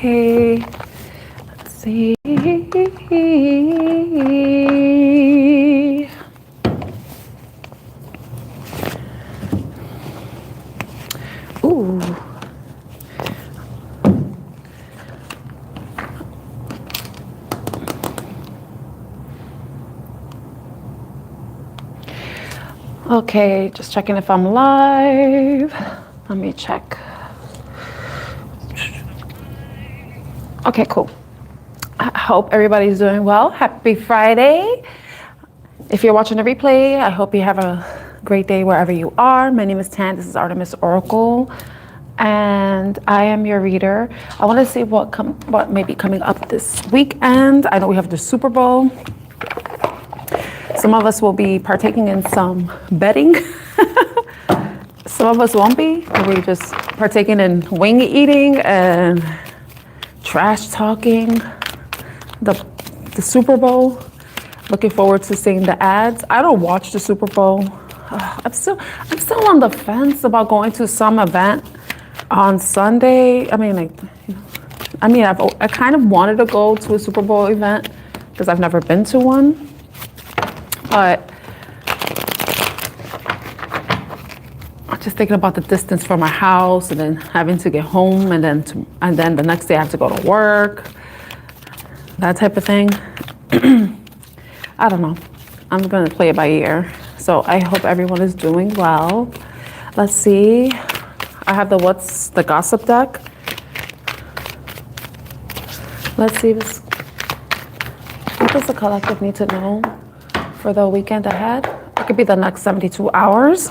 Okay, let's see. Ooh. Okay, just checking if I'm live. Let me check. Okay, cool. I hope everybody's doing well. Happy Friday. If you're watching the replay, I hope you have a great day wherever you are. My name is Tan. This is Artemis Oracle, and I am your reader. I want to see what may be coming up this weekend. I know we have the Super Bowl. Some of us will be partaking in some betting. Some of us won't be. We're just partaking in wing eating and trash talking. The Super Bowl. Looking forward to seeing the ads. I don't watch the Super Bowl. I'm still on the fence about going to some event on Sunday. I kind of wanted to go to a Super Bowl event because I've never been to one. But I'm just thinking about the distance from my house and then having to get home and then the next day I have to go to work. That type of thing. I don't know. I'm going to play it by ear. So I hope everyone is doing well. Let's see. I have the gossip deck. Let's see what does the collective need to know for the weekend ahead? It could be the next 72 hours.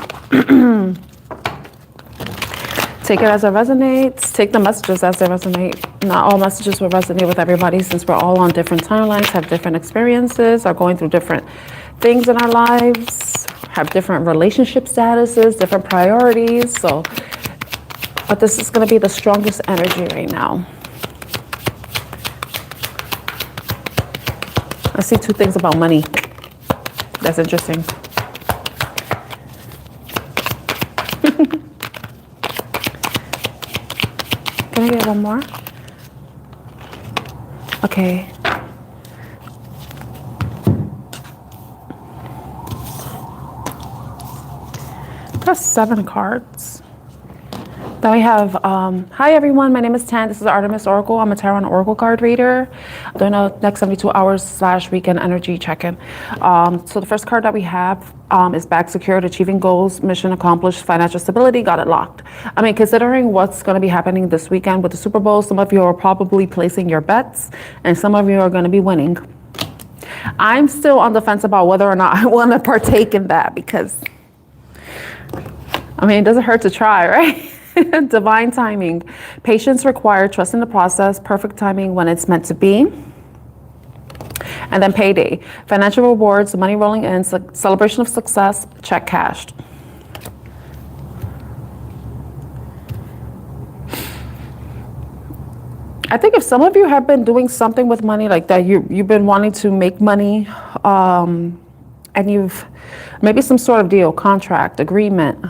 Take it as it resonates. Take the messages as they resonate. Not all messages will resonate with everybody since we're all on different timelines, have different experiences, are going through different things in our lives, have different relationship statuses, different priorities. But this is going to be the strongest energy right now. I see two things about money. That's interesting. Can I get one more? Okay. That's 7 cards. Then we have, hi everyone, my name is Tan. This is Artemis Oracle. I'm a tarot and oracle card reader. I'm doing a next 72 hours / weekend energy check-in. So the first card that we have is bag secured, achieving goals, mission accomplished, financial stability, got it locked. I mean, considering what's going to be happening this weekend with the Super Bowl, some of you are probably placing your bets and some of you are going to be winning. I'm still on the fence about whether or not I want to partake in that because, I mean, it doesn't hurt to try, right? Divine timing, patience required, trust in the process, perfect timing when it's meant to be. And then payday, financial rewards, money rolling in, celebration of success, check cashed. I think if some of you have been doing something with money like that, you've been wanting to make money, and you've maybe some sort of deal, contract, agreement,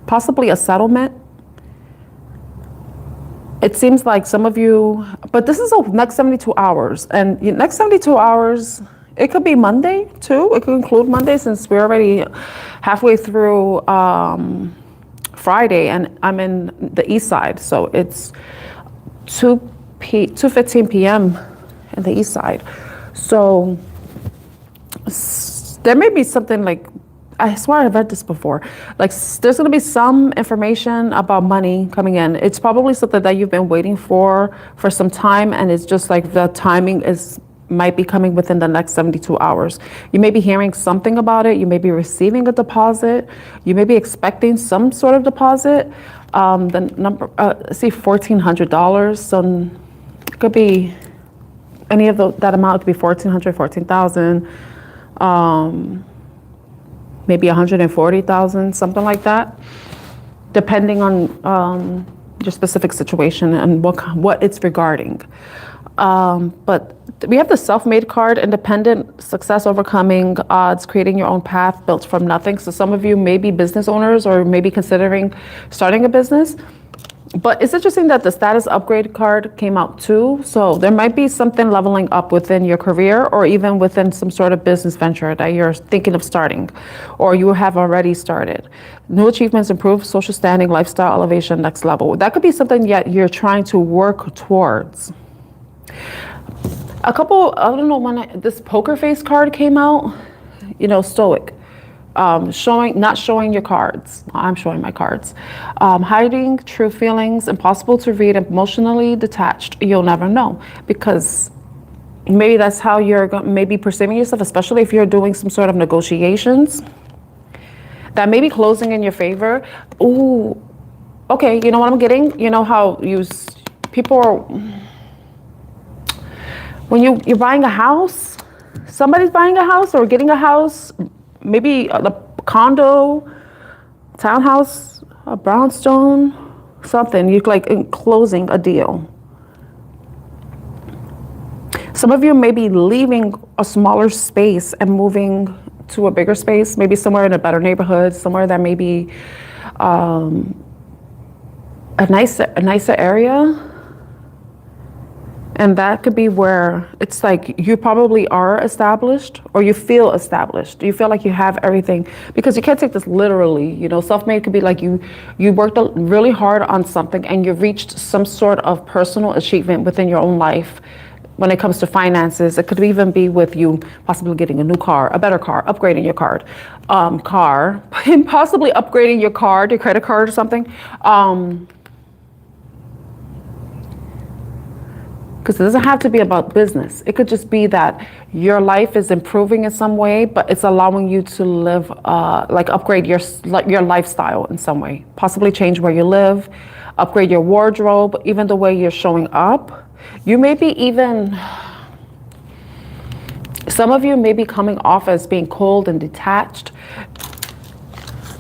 possibly a settlement. It seems like some of you, but this is the next 72 hours. And the next 72 hours, it could be Monday too. It could include Monday since we're already halfway through Friday and I'm in the east side. So it's 2:15 p.m. in the east side. So there may be something like, I swear I've read this before. Like there's going to be some information about money coming in. It's probably something that you've been waiting for some time, and it's just like the timing might be coming within the next 72 hours. You may be hearing something about it. You may be receiving a deposit. You may be expecting some sort of deposit. The number, see $1,400. So it could be any of that amount. It could be $1,400, $14,000. Maybe 140,000, something like that, depending on your specific situation and what it's regarding. But we have the self-made card, independent, success, overcoming odds, creating your own path, built from nothing. So some of you may be business owners or maybe considering starting a business. But it's interesting that the status upgrade card came out too. So there might be something leveling up within your career or even within some sort of business venture that you're thinking of starting or you have already started. New achievements, improved social standing, lifestyle elevation, next level. That could be something that you're trying to work towards. I don't know when this poker face card came out, stoic. Not showing your cards. I'm showing my cards. Hiding true feelings, impossible to read, emotionally detached. You'll never know, because maybe that's how you're maybe perceiving yourself, especially if you're doing some sort of negotiations that may be closing in your favor. Ooh, okay, you know what I'm getting? You know how people are, when you're buying a house, somebody's buying a house or getting a house, maybe a condo, townhouse, a brownstone, something. You're like in closing a deal. Some of you may be leaving a smaller space and moving to a bigger space, maybe somewhere in a better neighborhood, somewhere that may be a nicer area. And that could be where it's like you probably are established or you feel established. You feel like you have everything, because you can't take this literally. Self-made could be like you worked really hard on something and you reached some sort of personal achievement within your own life. When it comes to finances, it could even be with you possibly getting a new car, a better car, upgrading your car, possibly upgrading your card, your credit card or something. Because it doesn't have to be about business. It could just be that your life is improving in some way, but it's allowing you to live, upgrade your lifestyle in some way. Possibly change where you live, upgrade your wardrobe, even the way you're showing up. Some of you may be coming off as being cold and detached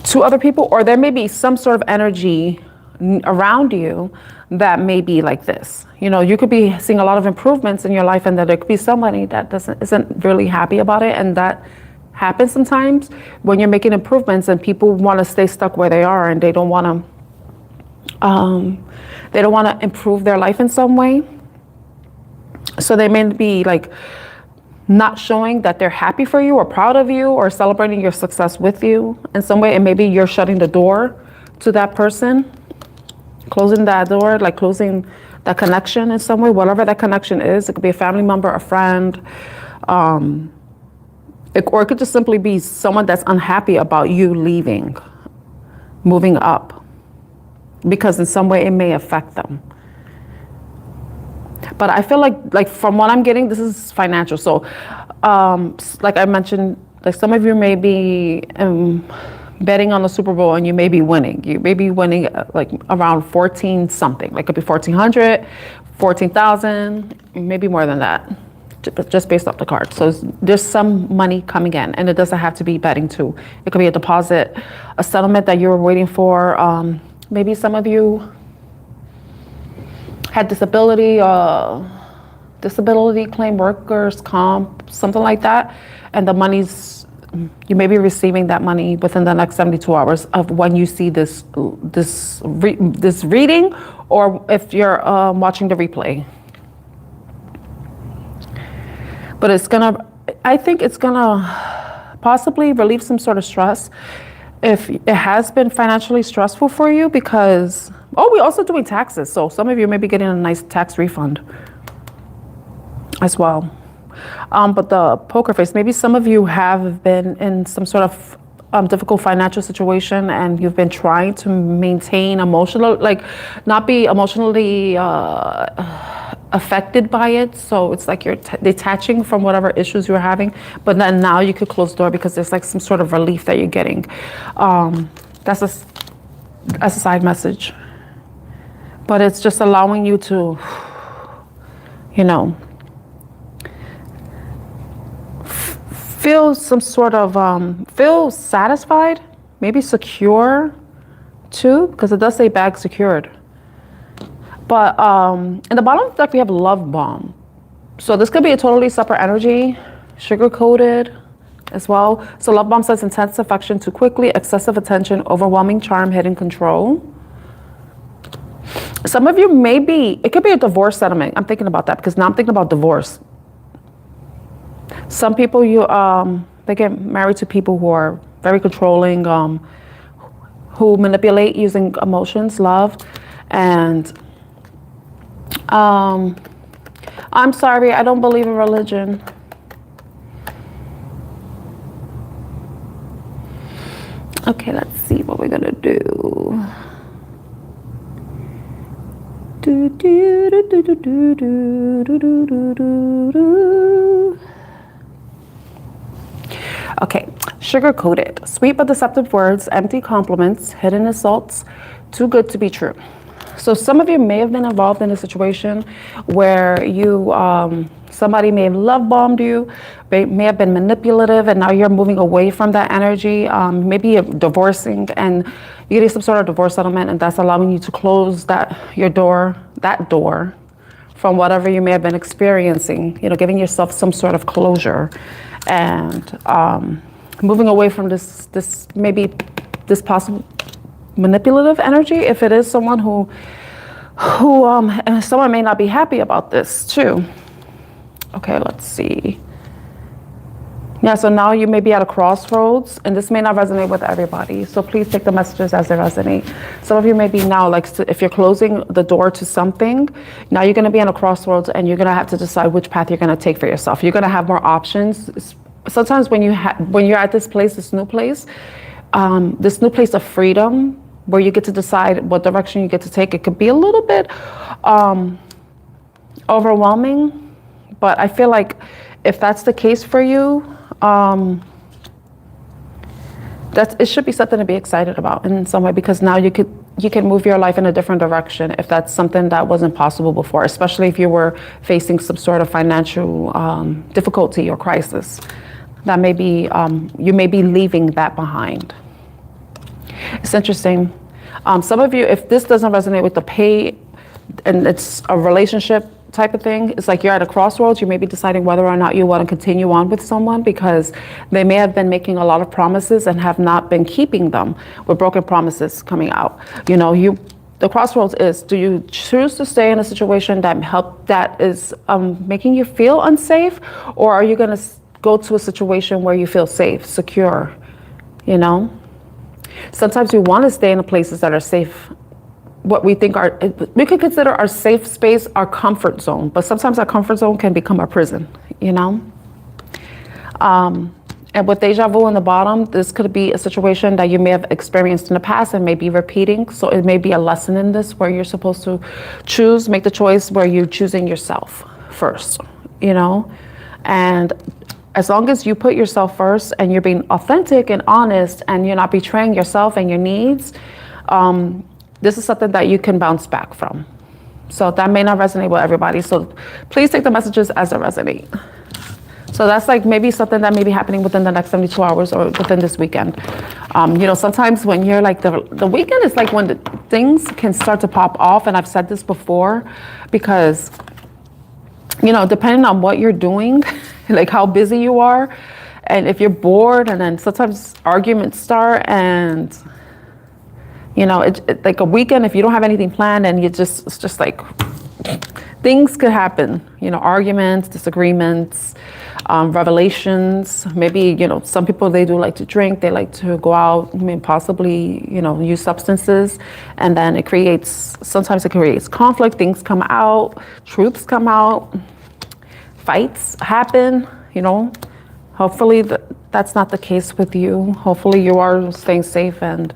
to other people, or there may be some sort of energy around you that may be like this. You could be seeing a lot of improvements in your life, and that there could be somebody that isn't really happy about it, and that happens sometimes when you're making improvements and people want to stay stuck where they are and they don't want to improve their life in some way. So they may be like not showing that they're happy for you or proud of you or celebrating your success with you in some way, and maybe you're shutting the door to that person. Closing that door, like closing that connection in some way, whatever that connection is. It could be a family member, a friend, or it could just simply be someone that's unhappy about you leaving, moving up, because in some way it may affect them. But I feel like from what I'm getting, this is financial. So, like I mentioned, like some of you may be betting on the Super Bowl and you may be winning. You may be winning like around 14 something. Like it could be 1,400, 14,000, maybe more than that, just based off the card. So there's some money coming in, and it doesn't have to be betting too. It could be a deposit, a settlement that you were waiting for. Maybe some of you had disability claim, workers' comp, something like that, and the money's, you may be receiving that money within the next 72 hours of when you see this reading, or if you're watching the replay. But I think it's gonna possibly relieve some sort of stress if it has been financially stressful for you, because, we're also doing taxes. So some of you may be getting a nice tax refund as well. But the poker face, maybe some of you have been in some sort of difficult financial situation, and you've been trying to maintain not be emotionally affected by it. So it's like you're detaching from whatever issues you're having, but then now you could close the door because there's like some sort of relief that you're getting. That's a side message, but it's just allowing you to, feel some sort of, feel satisfied, maybe secure too, because it does say bag secured. But in the bottom of the deck, we have love bomb. So this could be a totally separate energy, sugar-coated as well. So love bomb says intense affection too quickly, excessive attention, overwhelming charm, hidden control. Some of you it could be a divorce settlement. I'm thinking about that because now I'm thinking about divorce. Some people, they get married to people who are very controlling, who manipulate using emotions, love, and I'm sorry, I don't believe in religion. Okay, let's see what we're gonna do. Okay, sugar-coated, sweet but deceptive words, empty compliments, hidden insults, too good to be true. So some of you may have been involved in a situation where somebody may have love bombed you, may have been manipulative, and now you're moving away from that energy. Maybe you're divorcing and you're getting some sort of divorce settlement, and that's allowing you to close that door from whatever you may have been experiencing, giving yourself some sort of closure and moving away from this possible manipulative energy. If it is someone who and someone may not be happy about this too. Okay, let's see. Yeah, so now you may be at a crossroads, and this may not resonate with everybody. So please take the messages as they resonate. Some of you may be now, like, if you're closing the door to something, now you're going to be in a crossroads, and you're going to have to decide which path you're going to take for yourself. You're going to have more options. Sometimes when you're at this new place of freedom, where you get to decide what direction you get to take, it could be a little bit overwhelming. But I feel like if that's the case for you, it should be something to be excited about in some way, because now you can move your life in a different direction if that's something that wasn't possible before, especially if you were facing some sort of financial difficulty or crisis. That may be, you may be leaving that behind. It's interesting. Some of you, if this doesn't resonate with the pay and it's a relationship type of thing, it's like you're at a crossroads. You may be deciding whether or not you want to continue on with someone because they may have been making a lot of promises and have not been keeping them, with broken promises coming out. The crossroads is, do you choose to stay in a situation that is making you feel unsafe, or are you going to go to a situation where you feel safe, secure, Sometimes we want to stay in the places that are safe. What we think we could consider our safe space, our comfort zone, but sometimes our comfort zone can become our prison, And with deja vu in the bottom, this could be a situation that you may have experienced in the past and may be repeating. So it may be a lesson in this where you're supposed to make the choice where you're choosing yourself first, And as long as you put yourself first and you're being authentic and honest and you're not betraying yourself and your needs, this is something that you can bounce back from. So that may not resonate with everybody. So please take the messages as they resonate. So that's like maybe something that may be happening within the next 72 hours or within this weekend. Sometimes when you're like, the weekend is like when the things can start to pop off. And I've said this before because, depending on what you're doing, like how busy you are, and if you're bored, and then sometimes arguments start, and it's like a weekend, if you don't have anything planned and it's just like things could happen, arguments, disagreements, revelations. Maybe, some people, they do like to drink, they like to go out, possibly, use substances, and then sometimes it creates conflict, things come out, truths come out, fights happen, Hopefully that's not the case with you. Hopefully you are staying safe and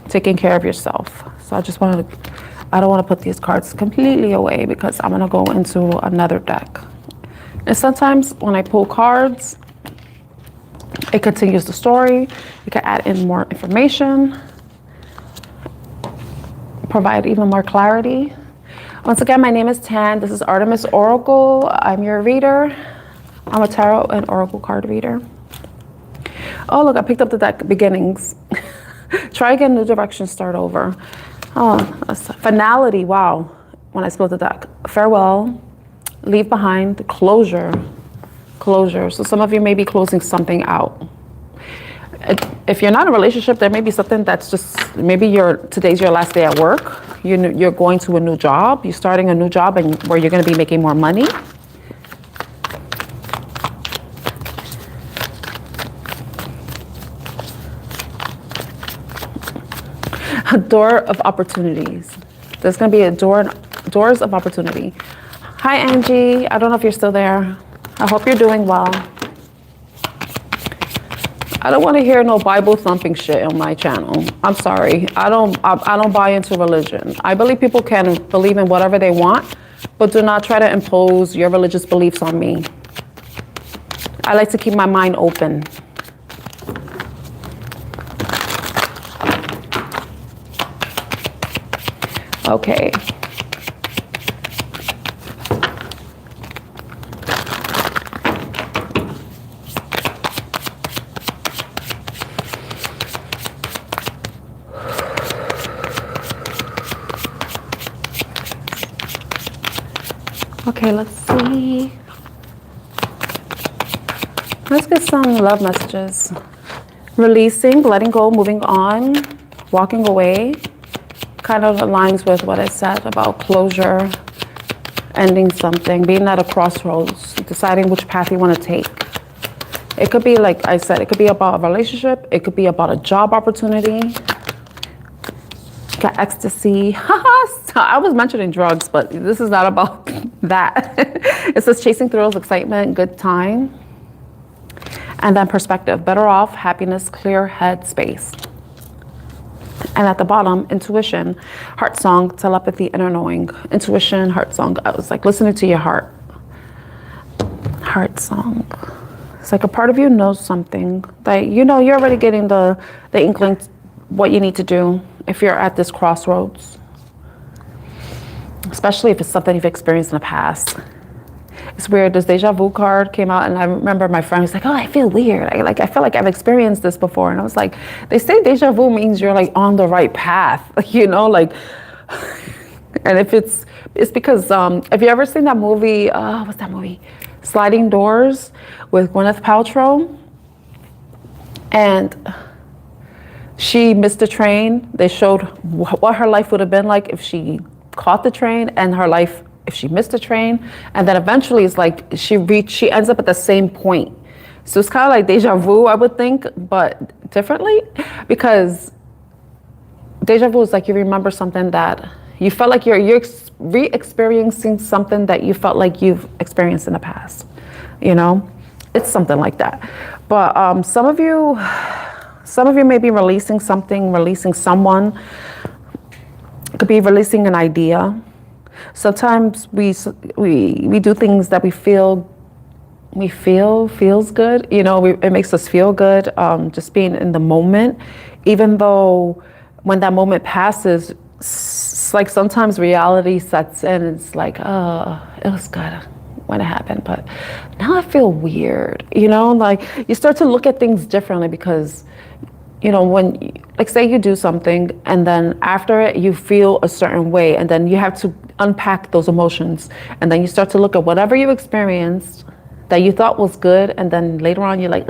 taking care of yourself. So I don't want to put these cards completely away because I'm going to go into another deck. And sometimes when I pull cards, it continues the story. You can add in more information, provide even more clarity. Once again, my name is Tan. This is Artemis Oracle. I'm your reader. I'm a tarot and oracle card reader. Oh, look, I picked up the deck Beginnings. Try again, new direction, start over. Oh, finality, wow. When I split the deck. Farewell, leave behind, closure. So some of you may be closing something out. If you're not in a relationship, there may be something that's just, maybe today's your last day at work. You're going to a new job. You're starting a new job and where you're going to be making more money. A door of opportunities. There's going to be doors of opportunity. Hi, Angie. I don't know if you're still there. I hope you're doing well. I don't want to hear no Bible thumping shit on my channel. I'm sorry. I don't buy into religion. I believe people can believe in whatever they want, but do not try to impose your religious beliefs on me. I like to keep my mind open. Okay. Okay, let's see. Let's get some love messages. Releasing, letting go, moving on, walking away. Kind of aligns with what I said about closure, ending something, being at a crossroads, deciding which path you want to take. It could be, like I said, it could be about a relationship. It could be about a job opportunity. Got ecstasy. I was mentioning drugs, but this is not about that. It says chasing thrills, excitement, good time. And then perspective, better off, happiness, clear head space. And at the bottom, intuition, heart song, telepathy, inner knowing. Intuition, heart song. I was like listening to your heart. Heart song. It's like a part of you knows something that, you know, you're already getting the inkling what you need to do if you're at this crossroads. Especially if it's something you've experienced in the past. It's weird. This deja vu card came out, and I remember my friend was like, "Oh, I feel weird. I feel like I've experienced this before." And I was like, "They say deja vu means you're like on the right path, you know, like." And if it's because have you ever seen that movie? What's that movie? Sliding Doors with Gwyneth Paltrow, and she missed the train. They showed what her life would have been like if she caught the train, and her life if she missed the train, and then eventually it's like she ends up at the same point. So it's kind of like deja vu, I would think, but differently, because deja vu is like you remember something that you felt like you're re-experiencing something that you felt like you've experienced in the past. You know, it's something like that. But some of you may be releasing something, releasing someone. It could be releasing an idea. Sometimes we do things that we feel feels good. You know, it makes us feel good. Just being in the moment, even though when that moment passes, it's like sometimes reality sets in. It's like, oh, it was good when it happened, but now I feel weird. You know, like you start to look at things differently because, you know, when, like, say you do something and then after it you feel a certain way, and then you have to unpack those emotions, and then you start to look at whatever you experienced that you thought was good, and then later on you're like,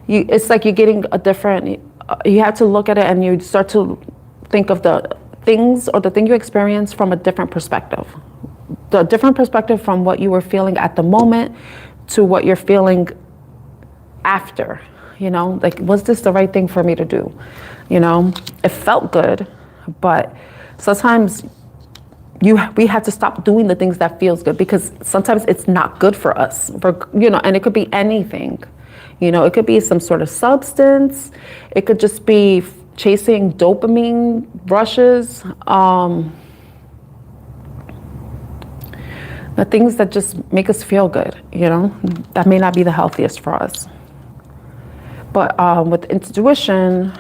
it's like you're getting a different, you have to look at it and you start to think of the things or the thing you experienced from a different perspective. The different perspective from what you were feeling at the moment to what you're feeling after. You know, like, was this the right thing for me to do? You know, it felt good, but sometimes we have to stop doing the things that feels good, because sometimes it's not good for us, you know, and it could be anything. You know, it could be some sort of substance. It could just be chasing dopamine rushes. The things that just make us feel good, you know, that may not be the healthiest for us. But with intuition,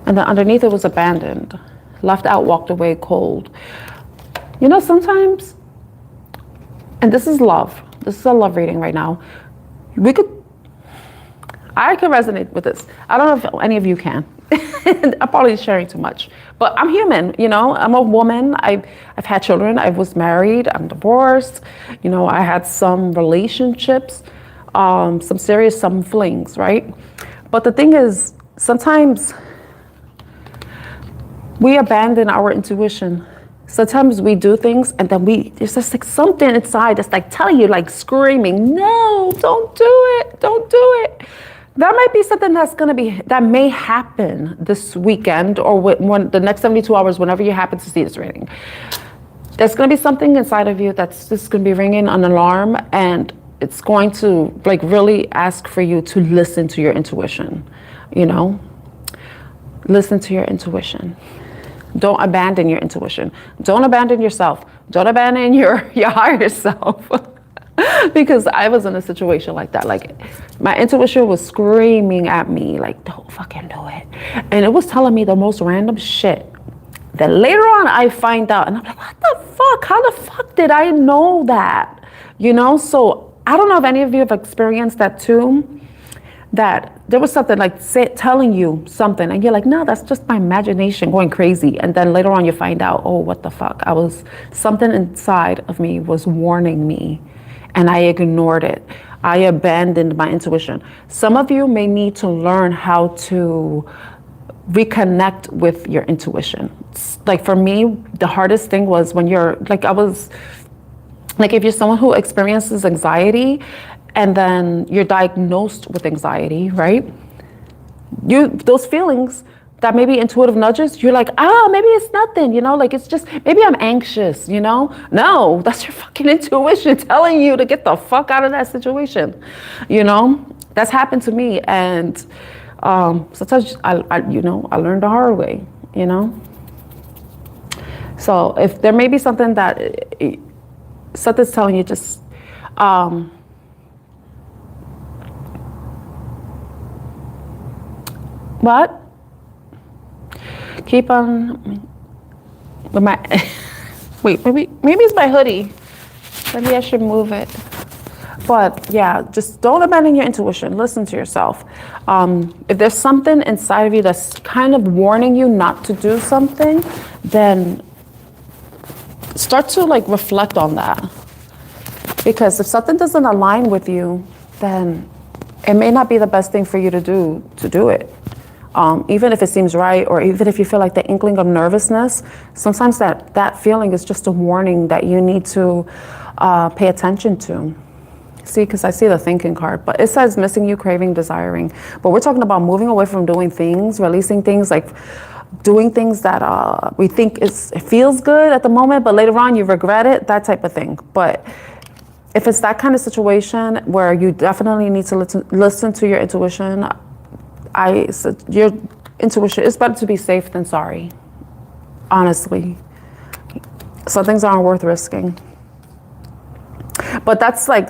and then underneath it was abandoned, left out, walked away, cold. You know, sometimes, and this is love. This is a love reading right now. I could resonate with this. I don't know if any of you can. I'm probably sharing too much, but I'm human, you know, I'm a woman. I've had children. I was married. I'm divorced. You know, I had some relationships, some serious, some flings, right? But the thing is, sometimes we abandon our intuition. Sometimes we do things and then there's just like something inside that's like telling you, like screaming, no, don't do it, don't do it. That might be something that may happen this weekend or when the next 72 hours, whenever you happen to see this reading. There's going to be something inside of you that's just going to be ringing an alarm, and it's going to like really ask for you to listen to your intuition, you know? Listen to your intuition. Don't abandon your intuition. Don't abandon yourself. Don't abandon your higher self. Because I was in a situation like that. Like my intuition was screaming at me, like, don't fucking do it. And it was telling me the most random shit that later on I find out. And I'm like, what the fuck? How the fuck did I know that? You know? So I don't know if any of you have experienced that too. That there was something like telling you something and you're like, no, that's just my imagination going crazy. And then later on you find out, oh, what the fuck? Something inside of me was warning me and I ignored it. I abandoned my intuition. Some of you may need to learn how to reconnect with your intuition. Like for me, the hardest thing was when if you're someone who experiences anxiety, and then you're diagnosed with anxiety, right? Those feelings that maybe intuitive nudges, you're like, maybe it's nothing, you know, like it's just, maybe I'm anxious, you know? No, that's your fucking intuition telling you to get the fuck out of that situation, you know? That's happened to me, and sometimes I learned the hard way, you know? So if there may be something something's telling you just, what? Keep on with my wait, maybe it's my hoodie. Maybe I should move it. But yeah, just don't abandon your intuition. Listen to yourself. If there's something inside of you that's kind of warning you not to do something, then start to like reflect on that. Because if something doesn't align with you, then it may not be the best thing for you to do it. Even if it seems right, or even if you feel like the inkling of nervousness, sometimes that feeling is just a warning that you need to pay attention to. See, because I see the thinking card, but it says missing you, craving, desiring. But we're talking about moving away from doing things, releasing things, like doing things that we think it feels good at the moment, but later on you regret it, that type of thing. But if it's that kind of situation where you definitely need to listen to your intuition, your intuition, it's better to be safe than sorry, honestly. Some things aren't worth risking. But that's like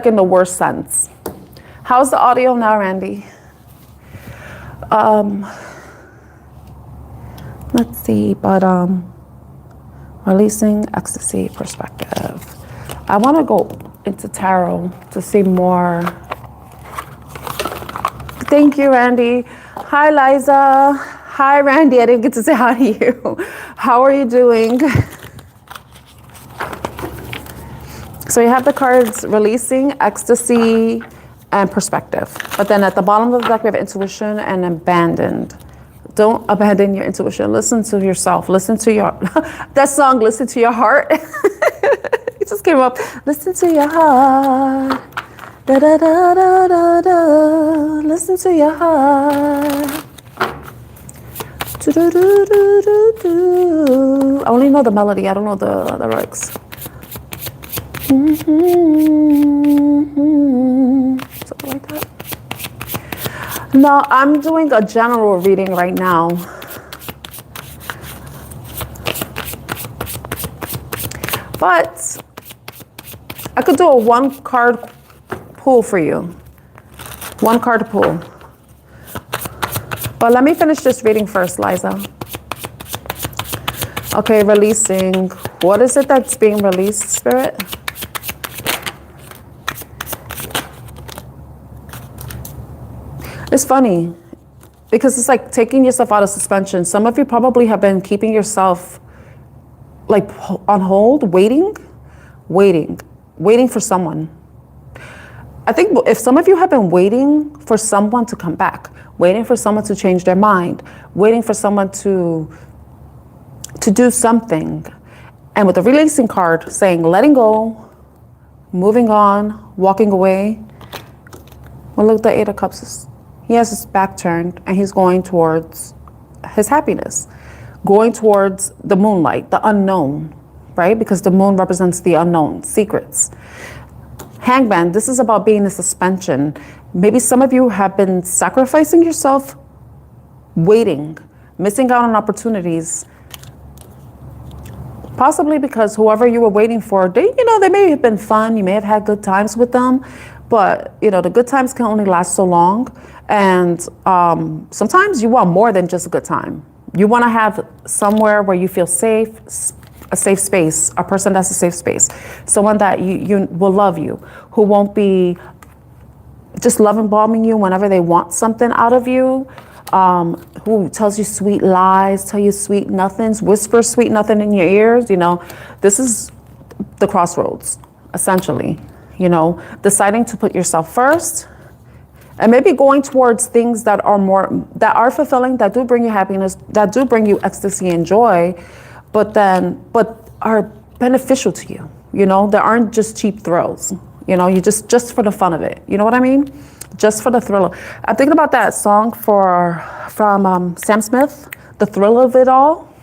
in the worst sense. How's the audio now, Randy? Let's see, but releasing ecstasy perspective. I want to go into tarot to see more. Thank you, Randy. Hi, Liza. Hi, Randy. I didn't get to say hi to you. How are you doing? So you have the cards releasing, ecstasy, and perspective. But then at the bottom of the deck, we have intuition and abandoned. Don't abandon your intuition. Listen to yourself. Listen to your, that song, Listen to Your Heart. It just came up. Listen to your heart. Da, da, da, da, da, da. Listen to your heart. Do, do, do, do, do, do. I only know the melody. I don't know the lyrics. Mm-hmm. Something like that. No, I'm doing a general reading right now. But I could do a one card pull for you. One card pull. But let me finish this reading first, Liza. Okay, releasing. What is it that's being released, Spirit? It's funny because it's like taking yourself out of suspension. Some of you probably have been keeping yourself like on hold, waiting for someone. I think if some of you have been waiting for someone to come back, waiting for someone to change their mind, waiting for someone to do something, and with the releasing card saying letting go, moving on, walking away. Well, look, the Eight of Cups. He has his back turned and he's going towards his happiness, going towards the moonlight, the unknown, right? Because the moon represents the unknown, secrets. Hangman, this is about being in suspension. Maybe some of you have been sacrificing yourself, waiting, missing out on opportunities. Possibly because whoever you were waiting for, they may have been fun. You may have had good times with them, but the good times can only last so long. And sometimes you want more than just a good time. You want to have somewhere where you feel safe, a safe space, a person that's a safe space, someone that you will love you, who won't be just love and bombing you whenever they want something out of you. Who tells you sweet lies, tell you sweet nothings, whisper sweet nothing in your ears. This is the crossroads, essentially. Deciding to put yourself first, and maybe going towards things that are fulfilling, that do bring you happiness, that do bring you ecstasy and joy, but are beneficial to you. They aren't just cheap thrills. You just for the fun of it. You know what I mean? Just for the thrill. I'm thinking about that song from Sam Smith, The Thrill of It All.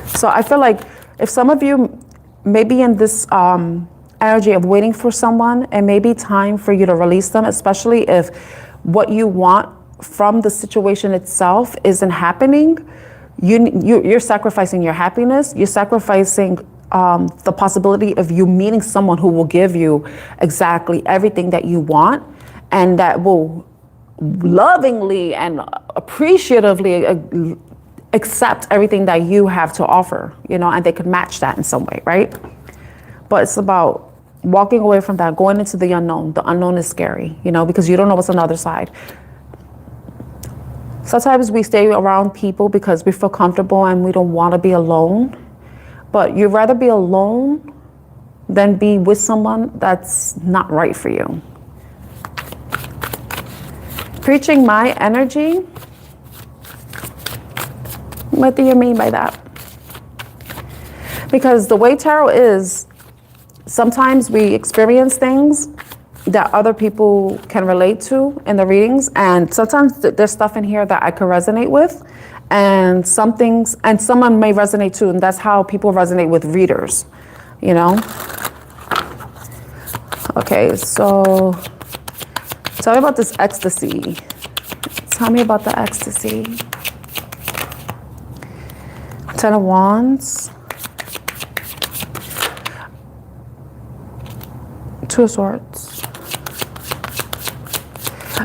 So I feel like if some of you may be in this energy of waiting for someone, it may be time for you to release them, especially if what you want from the situation itself isn't happening. You're sacrificing your happiness. You're sacrificing the possibility of you meeting someone who will give you exactly everything that you want, and that will lovingly and appreciatively accept everything that you have to offer, and they could match that in some way, right? But it's about walking away from that, going into the unknown. The unknown is scary, because you don't know what's on the other side. Sometimes we stay around people because we feel comfortable and we don't want to be alone. But you'd rather be alone than be with someone that's not right for you. Preaching my energy. What do you mean by that? Because the way tarot is, sometimes we experience things that other people can relate to in the readings. And sometimes there's stuff in here that I could resonate with. And some things, and someone may resonate too, and that's how people resonate with readers, Okay, so tell me about this ecstasy. Tell me about the ecstasy. Ten of Wands. Two of Swords.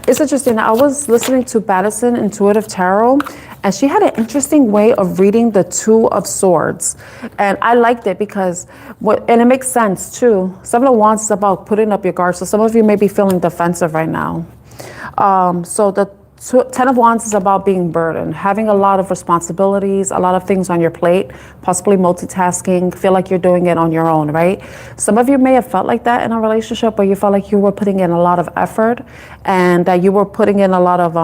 It's interesting. I was listening to Madison Intuitive Tarot, and she had an interesting way of reading the Two of Swords. And I liked it because, and it makes sense too. Seven of Wands is about putting up your guard. So some of you may be feeling defensive right now. So the Ten of Wands is about being burdened, having a lot of responsibilities, a lot of things on your plate, possibly multitasking, feel like you're doing it on your own, right? Some of you may have felt like that in a relationship where you felt like you were putting in a lot of effort and that you were putting in a lot of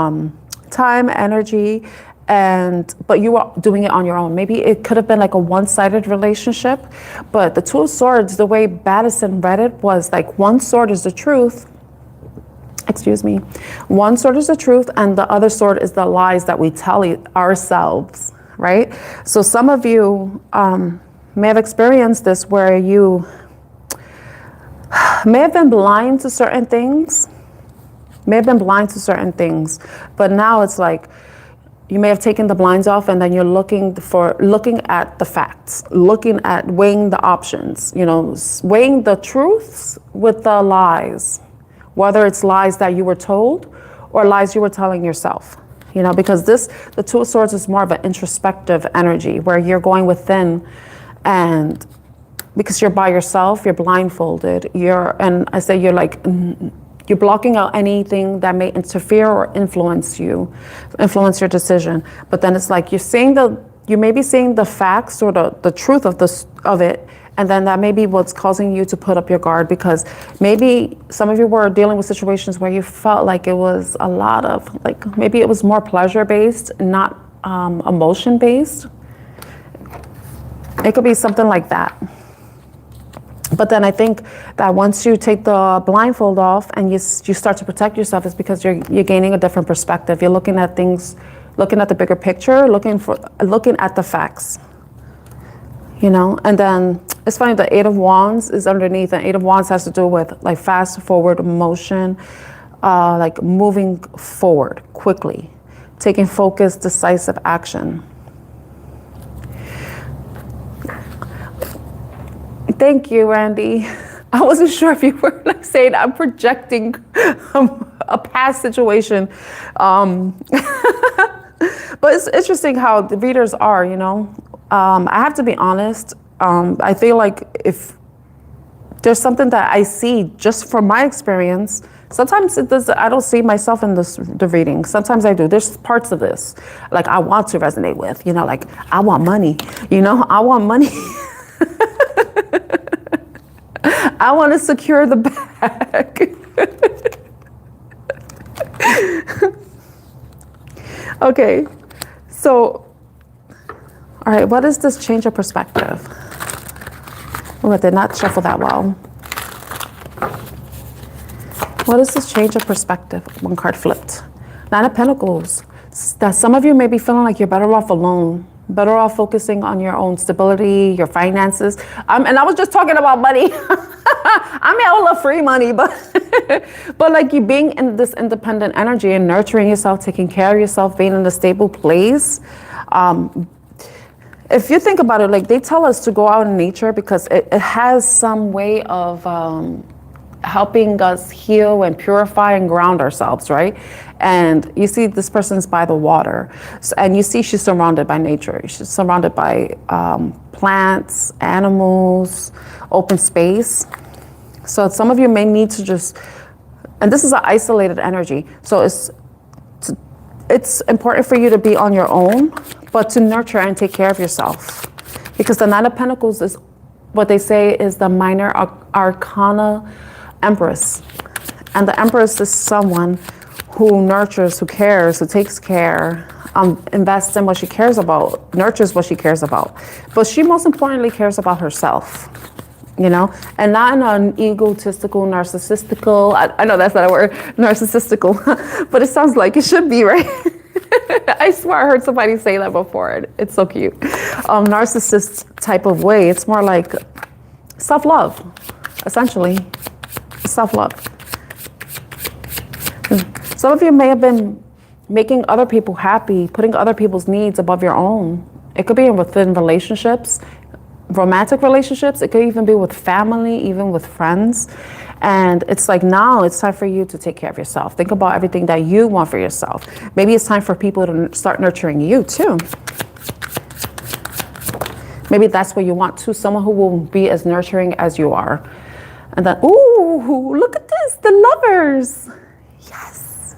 time, energy, but you were doing it on your own. Maybe it could have been like a one-sided relationship, but the Two of Swords, the way Madison read it was like one sword is the truth. One sword is the truth, and the other sword is the lies that we tell ourselves, right? So some of you may have experienced this where you may have been blind to certain things, but now it's like you may have taken the blinds off, and then you're looking at the facts, looking at weighing the options, weighing the truths with the lies. Whether it's lies that you were told or lies you were telling yourself, because the Two of Swords is more of an introspective energy where you're going within, and because you're by yourself, you're blindfolded, you're blocking out anything that may interfere or influence your decision. But then it's like you may be saying the facts or the truth of it, And then that may be what's causing you to put up your guard, because maybe some of you were dealing with situations where you felt like it was a lot of, like, maybe it was more pleasure-based, not emotion-based. It could be something like that. But then I think that once you take the blindfold off and you start to protect yourself, it's because you're gaining a different perspective. You're looking at things, looking at the bigger picture, looking at the facts. You know, and then it's funny, the Eight of Wands is underneath, and Eight of Wands has to do with like fast forward motion, like moving forward quickly, taking focused, decisive action. Thank you, Randy. I wasn't sure if you were like saying I'm projecting a past situation. But it's interesting how the readers are, you know. I have to be honest. I feel like if there's something that I see just from my experience, sometimes I don't see myself in the reading. Sometimes I do. There's parts of this, like I want to resonate with, you know, like I want money, you know, I want money. I want to secure the bag. Okay, so, all right, what is this change of perspective? Oh, I did not shuffle that well. What is this change of perspective? One card flipped. Nine of Pentacles. That some of you may be feeling like you're better off alone, better off focusing on your own stability, your finances. And I was just talking about money. I mean, I would love free money, but but like you being in this independent energy and nurturing yourself, taking care of yourself, being in a stable place. If you think about it, like they tell us to go out in nature because it has some way of helping us heal and purify and ground ourselves, right? And you see this person's by the water, and you see she's surrounded by nature. She's surrounded by plants, animals, open space. So some of you may need to just, and this is an isolated energy, so it's important for you to be on your own, but to nurture and take care of yourself. Because the Nine of Pentacles is what they say is the minor arcana Empress. And the Empress is someone who nurtures, who cares, who takes care, invests in what she cares about, nurtures what she cares about. But she most importantly cares about herself, you know, and not in an egotistical, narcissistical, I know that's not a word, narcissistical, but it sounds like it should be, right? I swear I heard somebody say that before. It's so cute. Narcissist type of way. It's more like self-love, essentially. Self-love. Some of you may have been making other people happy, putting other people's needs above your own. It could be within relationships, romantic relationships. It could even be with family, even with friends. And it's like, now it's time for you to take care of yourself. Think about everything that you want for yourself. Maybe it's time for people to start nurturing you too. Maybe that's what you want too, someone who will be as nurturing as you are. And then, ooh, look at this, the Lovers. Yes.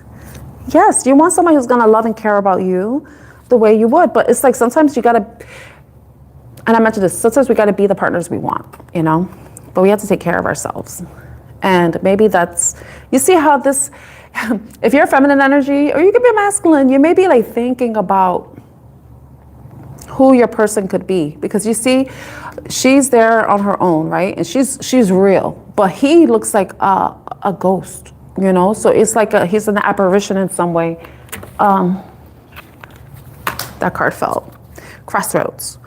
Yes, you want someone who's gonna love and care about you the way you would. But it's like sometimes you gotta, and I mentioned this, sometimes we gotta be the partners we want, you know? But we have to take care of ourselves. And maybe that's, you see how this, if you're a feminine energy, or you could be a masculine, you may be like thinking about who your person could be, because you see she's there on her own, right? And she's real, but he looks like a ghost, you know? So it's like he's an apparition in some way. That card fell. Crossroads.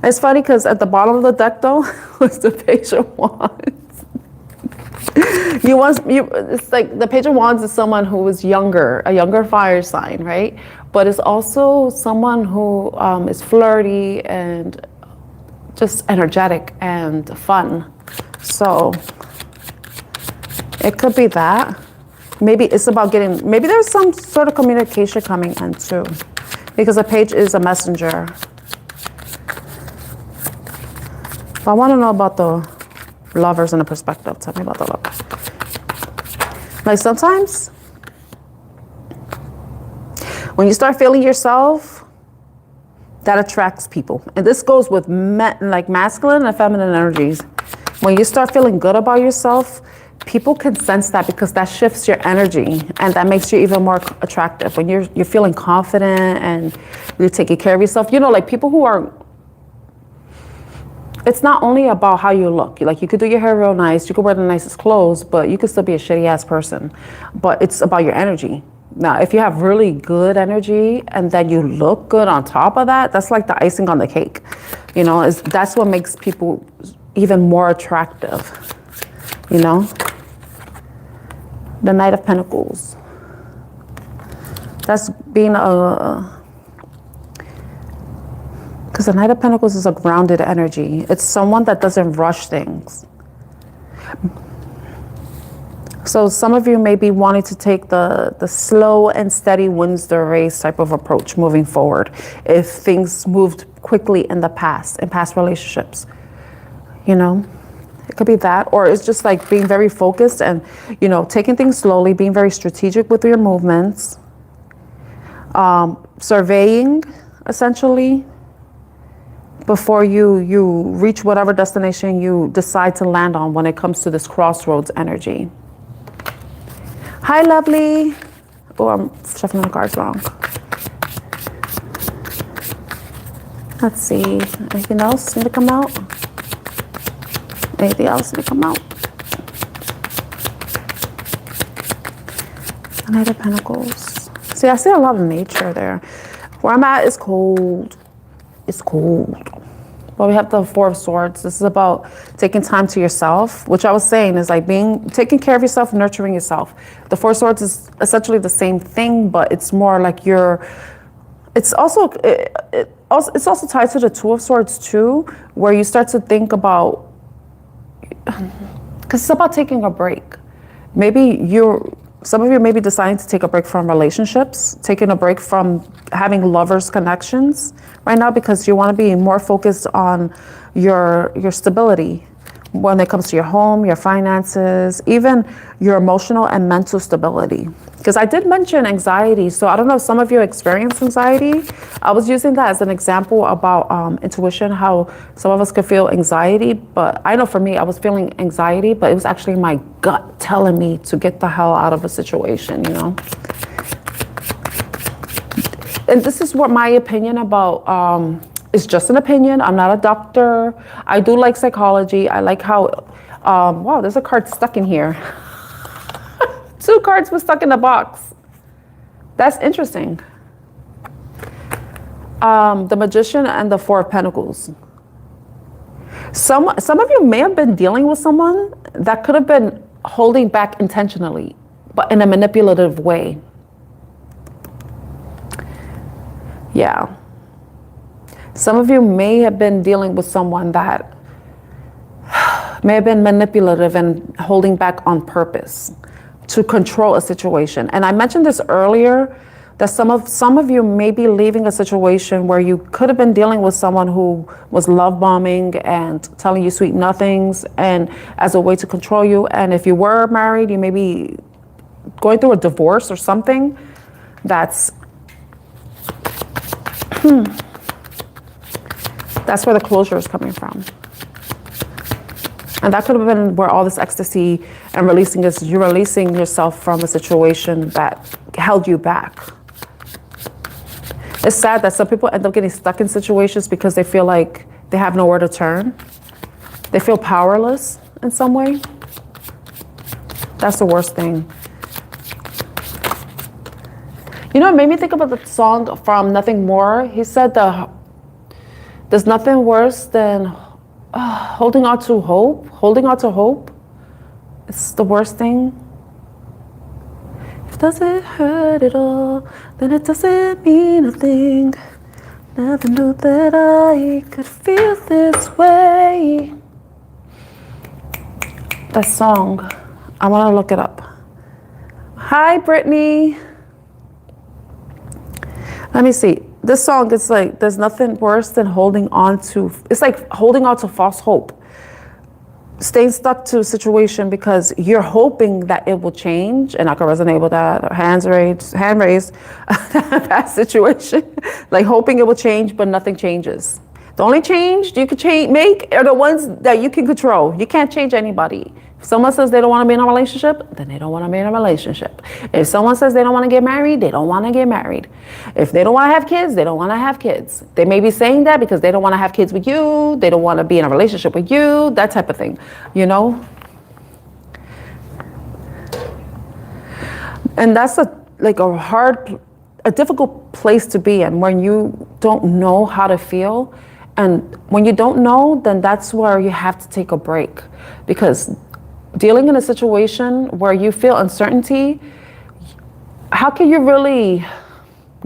It's funny because at the bottom of the deck though was the Page of Wands. It's like the Page of Wands is someone who is younger, a younger fire sign, right? But it's also someone who is flirty and just energetic and fun. So it could be that. Maybe it's about getting, maybe there's some sort of communication coming in too, because a page is a messenger. But I want to know about the Lovers in a perspective. Tell me about the Lovers. Like sometimes when you start feeling yourself, that attracts people. And this goes with like masculine and feminine energies. When you start feeling good about yourself, people can sense that because that shifts your energy and that makes you even more attractive. When you're feeling confident and you're taking care of yourself, you know, like people who are, it's not only about how you look. Like you could do your hair real nice, you could wear the nicest clothes, but you could still be a shitty ass person. But it's about your energy. Now, if you have really good energy and then you look good on top of that, that's like the icing on the cake. You know, that's what makes people even more attractive. You know? The Knight of Pentacles. That's being because the Knight of Pentacles is a grounded energy. It's someone that doesn't rush things. So some of you may be wanting to take the slow and steady wins the race type of approach moving forward. If things moved quickly in past relationships, you know, it could be that, or it's just like being very focused and, you know, taking things slowly, being very strategic with your movements, surveying essentially before you reach whatever destination you decide to land on when it comes to this crossroads energy. Hi, lovely. Oh, I'm shuffling the cards wrong. Let's see. Anything else need to come out? Anything else need to come out? The Knight of Pentacles. See, I see a lot of nature there. Where I'm at is cold. It's cold. But we have the Four of Swords. This is about taking time to yourself, which I was saying is like taking care of yourself, nurturing yourself. The Four of Swords is essentially the same thing, but it's more like it's also tied to the Two of Swords too, where you start to think about, because it's about taking a break. Some of you may be deciding to take a break from relationships, taking a break from having lovers connections right now because you want to be more focused on your stability when it comes to your home, your finances, even your emotional and mental stability. Because I did mention anxiety, so I don't know if some of you experience anxiety. I was using that as an example about intuition, how some of us could feel anxiety, but I know for me, I was feeling anxiety, but it was actually my gut telling me to get the hell out of a situation, you know? And this is what my opinion about, it's just an opinion. I'm not a doctor. I do like psychology. I like how, wow, there's a card stuck in here. 2 cards were stuck in the box. That's interesting. The Magician and the Four of Pentacles. Some of you may have been dealing with someone that could have been holding back intentionally, but in a manipulative way. Yeah. Some of you may have been dealing with someone that may have been manipulative and holding back on purpose to control a situation. And I mentioned this earlier, that some of you may be leaving a situation where you could have been dealing with someone who was love bombing and telling you sweet nothings and as a way to control you. And if you were married, you may be going through a divorce or something. That's where the closure is coming from. And that could have been where all this ecstasy and you're releasing yourself from a situation that held you back. It's sad that some people end up getting stuck in situations because they feel like they have nowhere to turn. They feel powerless in some way. That's the worst thing. You know, it made me think about the song from Nothing More. He said there's nothing worse than holding on to hope. Holding on to hope. It's the worst thing. If it doesn't hurt at all, then it doesn't mean a thing. Never knew that I could feel this way. That song, I want to look it up. Hi, Brittany. Let me see. This song is like, there's nothing worse than holding on to, it's like holding on to false hope. staying stuck to a situation because you're hoping that it will change, and I can resonate with that. Hand raised, that situation, like hoping it will change, but nothing changes. The only change you can make are the ones that you can control. You can't change anybody. If someone says they don't want to be in a relationship, then they don't want to be in a relationship. If someone says they don't want to get married, they don't want to get married. If they don't want to have kids, they don't want to have kids. They may be saying that because they don't want to have kids with you. They don't want to be in a relationship with you, that type of thing, you know? And that's a difficult place to be in when you don't know how to feel. And when you don't know, then that's where you have to take a break, because dealing in a situation where you feel uncertainty, how can you really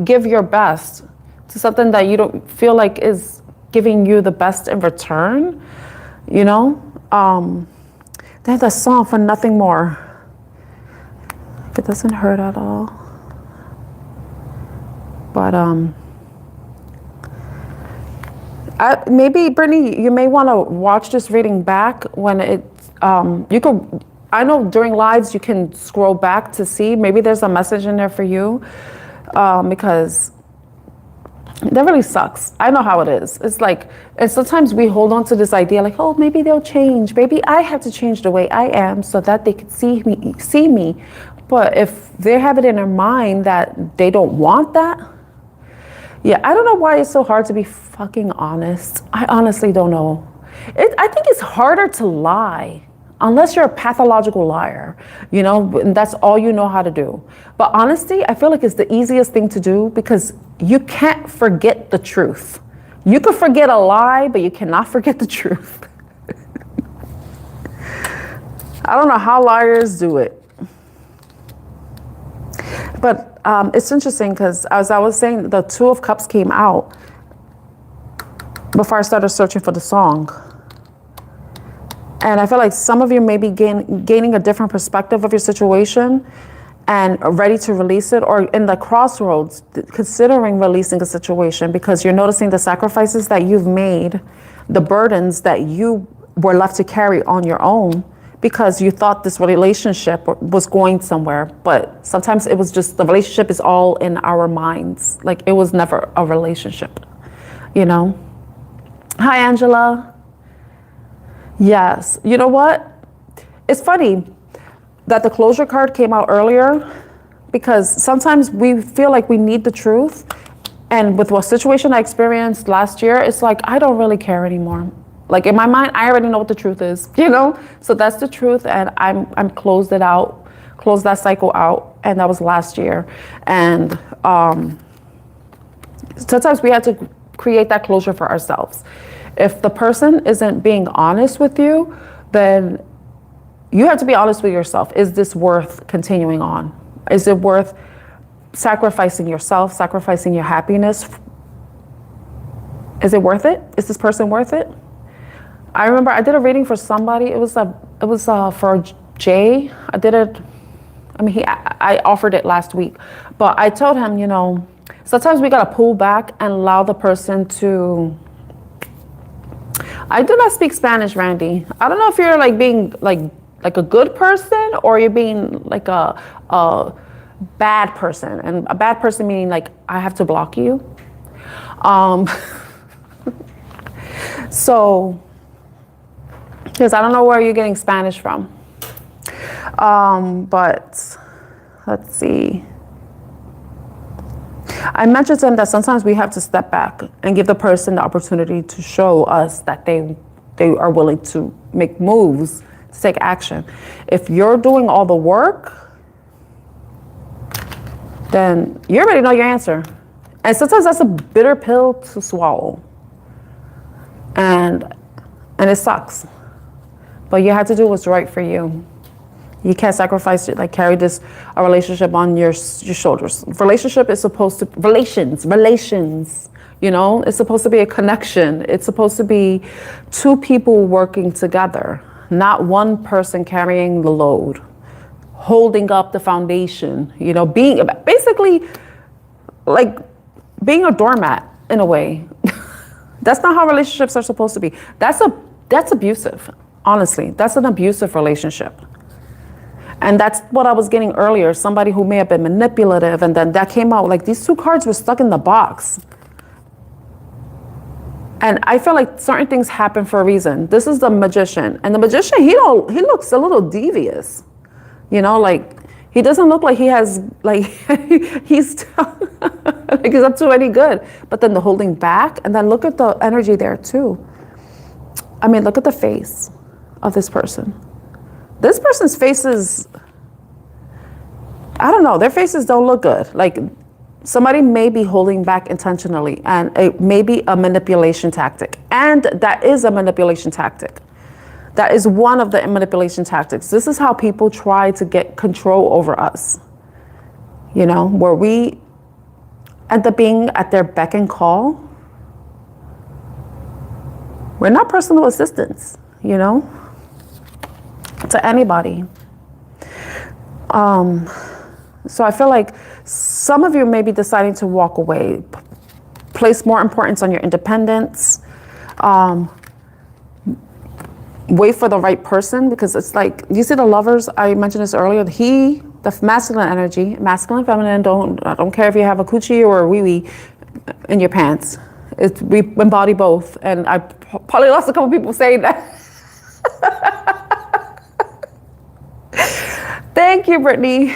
give your best to something that you don't feel like is giving you the best in return? You know, there's a song for Nothing More. If it doesn't hurt at all. But maybe Brittany, you may want to watch this reading back when you could. I know during lives you can scroll back to see maybe there's a message in there for you, because that really sucks. I know how it is. It's like, and sometimes we hold on to this idea like, oh, maybe they'll change. Maybe I have to change the way I am so that they can see me. But if they have it in their mind that they don't want that. Yeah, I don't know why it's so hard to be fucking honest. I honestly don't know. I think it's harder to lie, unless you're a pathological liar, you know, and that's all you know how to do. But honesty, I feel like it's the easiest thing to do because you can't forget the truth. You can forget a lie, but you cannot forget the truth. I don't know how liars do it. But it's interesting because as I was saying, the Two of Cups came out before I started searching for the song. And I feel like some of you may be gaining a different perspective of your situation and ready to release it, or in the crossroads, considering releasing a situation because you're noticing the sacrifices that you've made, the burdens that you were left to carry on your own, because you thought this relationship was going somewhere, but sometimes it was just, the relationship is all in our minds. Like it was never a relationship, you know? Hi, Angela. Yes, you know what? It's funny that the closure card came out earlier because sometimes we feel like we need the truth. And with what situation I experienced last year, it's like, I don't really care anymore. Like in my mind, I already know what the truth is, you know? So that's the truth, and I'm closed that cycle out, and that was last year. And sometimes we have to create that closure for ourselves. If the person isn't being honest with you, then you have to be honest with yourself. Is this worth continuing on? Is it worth sacrificing yourself, sacrificing your happiness? Is it worth it? Is this person worth it? I remember I did a reading for somebody. It was for Jay. I did it. I mean, I offered it last week, but I told him, you know, sometimes we gotta pull back and allow the person to. I do not speak Spanish, Randy. I don't know if you're like being like a good person or you're being like a bad person, and a bad person meaning like I have to block you. So. Because I don't know where you're getting Spanish from. But let's see. I mentioned to him that sometimes we have to step back and give the person the opportunity to show us that they are willing to make moves, to take action. If you're doing all the work, then you already know your answer. And sometimes that's a bitter pill to swallow. And it sucks. But you have to do what's right for you. You can't sacrifice it, like carry a relationship on your shoulders. Relationship is supposed to, relations, you know, it's supposed to be a connection. It's supposed to be two people working together, not one person carrying the load, holding up the foundation, you know, basically like being a doormat in a way. That's not how relationships are supposed to be. That's abusive. Honestly, that's an abusive relationship. And that's what I was getting earlier. Somebody who may have been manipulative, and then that came out like these two cards were stuck in the box. And I feel like certain things happen for a reason. This is the magician, and the magician, he looks a little devious, you know, like he doesn't look like he has like he's like he's up to any good. But then the holding back, and then look at the energy there too. I mean, look at the face of this person. This person's faces, I don't know, their faces don't look good. Like somebody may be holding back intentionally, and it may be a manipulation tactic. And that is a manipulation tactic. That is one of the manipulation tactics. This is how people try to get control over us. You know, where we end up being at their beck and call. We're not personal assistants, you know, to anybody. So I feel like some of you may be deciding to walk away, place more importance on your independence, wait for the right person, because it's like, you see the lovers, I mentioned this earlier, the masculine energy, masculine, feminine, I don't care if you have a coochie or a wee-wee in your pants. We embody both, and I probably lost a couple people saying that. Thank you, Brittany.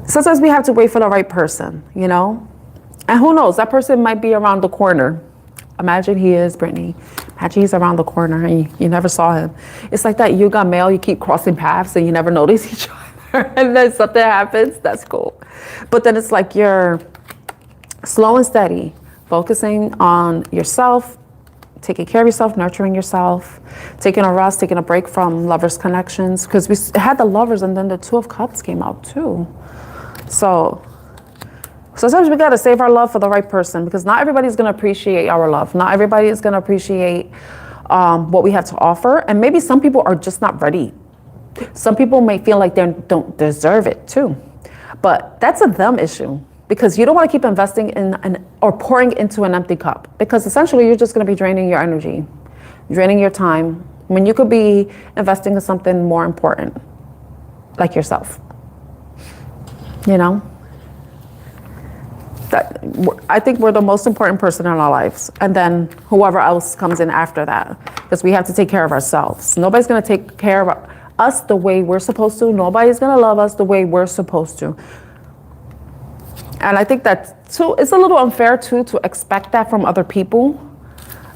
Sometimes we have to wait for the right person, you know? And who knows, that person might be around the corner. Imagine he is, Brittany. Imagine he's around the corner and you never saw him. It's like that you got mail, you keep crossing paths and you never notice each other. And then something happens, that's cool. But then it's like you're slow and steady, focusing on yourself, taking care of yourself, nurturing yourself, taking a rest, taking a break from lovers' connections. Because we had the lovers and then the Two of Cups came out too. So sometimes we got to save our love for the right person, because not everybody's going to appreciate our love. Not everybody is going to appreciate what we have to offer. And maybe some people are just not ready. Some people may feel like they don't deserve it too. But that's a them issue, because you don't want to keep investing in or pouring into an empty cup, because essentially you're just going to be draining your energy, draining your time, when you could be investing in something more important, like yourself. You know? I think we're the most important person in our lives, and then whoever else comes in after that, because we have to take care of ourselves. Nobody's going to take care of us the way we're supposed to. Nobody's going to love us the way we're supposed to. And I think that too, it's a little unfair too to expect that from other people,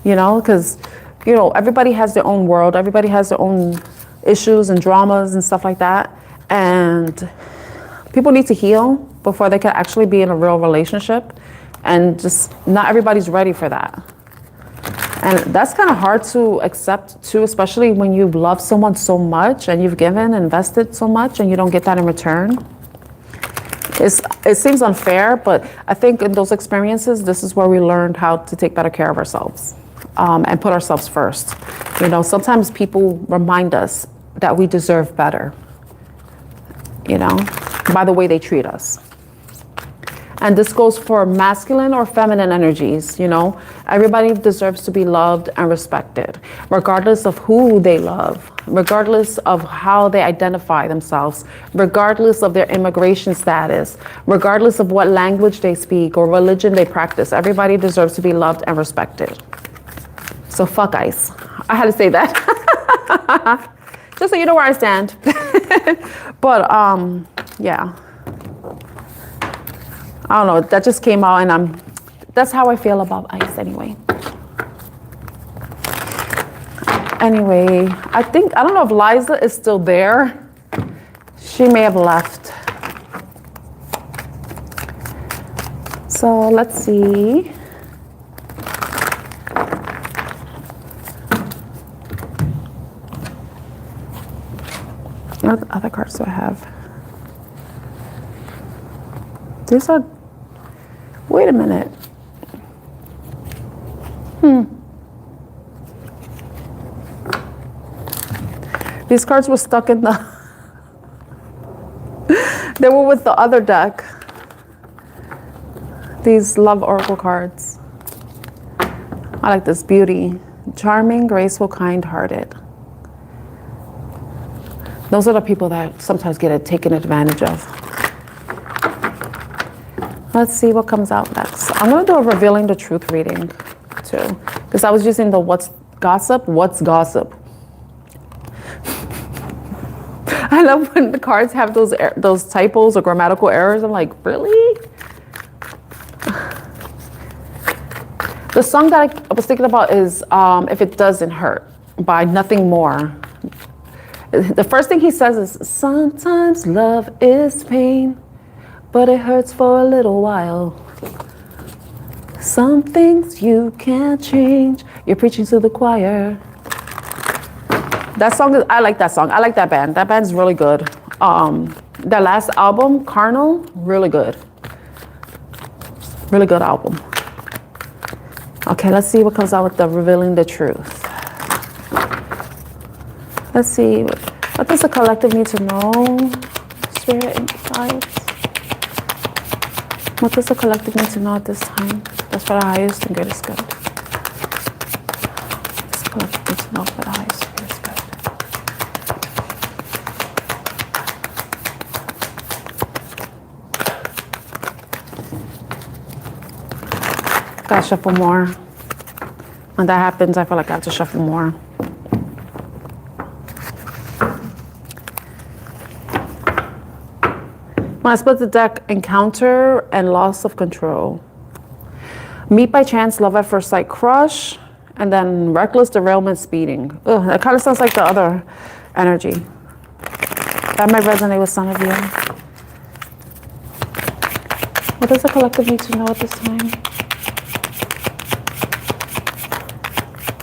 you know, because, you know, everybody has their own world. Everybody has their own issues and dramas and stuff like that. And people need to heal before they can actually be in a real relationship. And just not everybody's ready for that. And that's kind of hard to accept too, especially when you've loved someone so much and you've given, invested so much, and you don't get that in return. It seems unfair, but I think in those experiences, this is where we learned how to take better care of ourselves, and put ourselves first. You know, sometimes people remind us that we deserve better, you know, by the way they treat us. And this goes for masculine or feminine energies, you know. Everybody deserves to be loved and respected, regardless of who they love, regardless of how they identify themselves, regardless of their immigration status, regardless of what language they speak or religion they practice. Everybody deserves to be loved and respected. So fuck ICE. I had to say that. Just so you know where I stand. But yeah. I don't know, that just came out, and that's how I feel about ICE anyway. Anyway, I don't know if Liza is still there. She may have left. So let's see. What other cards do I have? These are, wait a minute. These cards were stuck in the, they were with the other deck. These Love Oracle cards. I like this beauty. Charming, graceful, kind-hearted. Those are the people that sometimes get taken advantage of. Let's see what comes out next. I'm going to do a revealing the truth reading too, because I was using the what's gossip. I love when the cards have those typos or grammatical errors. I'm like, really? The song that I was thinking about is If It Doesn't Hurt by Nothing More. The first thing he says is, sometimes love is pain, but it hurts for a little while. Some things you can't change. You're preaching to the choir. That song I like that song. I like that band. That band's really good. Their last album, Carnal, really good. Really good album. Okay, let's see what comes out with the revealing the truth. Let's see, what does the collective need to know? Spirit insights. What does the collective need to know at this time? That's for the highest and greatest good. What's the collective need to know for the highest and greatest good? Gotta shuffle more. When that happens, I feel like I have to shuffle more. When I split the deck, encounter and loss of control. Meet by chance, love at first sight, crush, and then reckless derailment, speeding. Ugh, that kind of sounds like the other energy. That might resonate with some of you. What does the collective need to know at this time?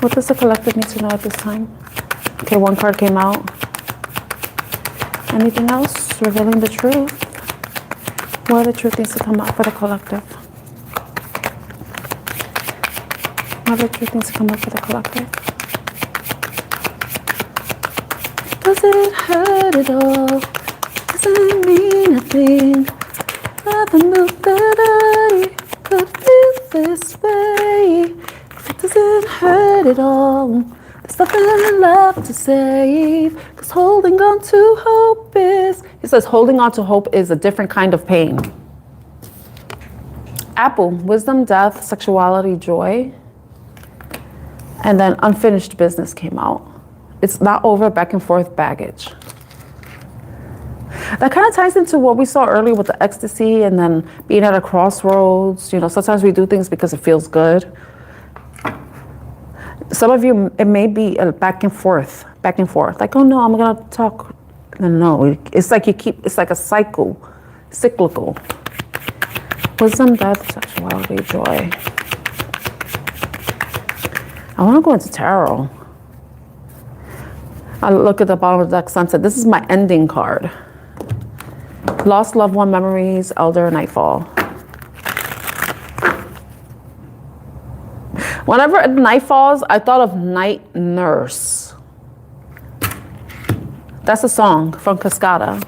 What does the collective need to know at this time? Okay, one card came out. Anything else? Revealing the truth. What the truth needs to come out for the collective? What the truth needs to come out for the collective? Does it hurt at all? Does it mean a thing? Nothing moved that I could feel this way. Does it hurt at all? There's nothing left to save. Cause holding on to hope is, he says holding on to hope is a different kind of pain. Apple, wisdom, death, sexuality, joy. And then unfinished business came out. It's not over, back and forth baggage. That kind of ties into what we saw earlier with the ecstasy and then being at a crossroads. You know, sometimes we do things because it feels good. Some of you, it may be a back and forth. Like, oh no, I'm gonna talk. No, it's like it's like a cyclical. Wisdom, death, sexuality, joy. I wanna go into tarot. I look at the bottom of the deck, sunset. This is my ending card. Lost loved one, memories, elder, nightfall. Whenever night falls, I thought of night nurse. That's a song from Cascada.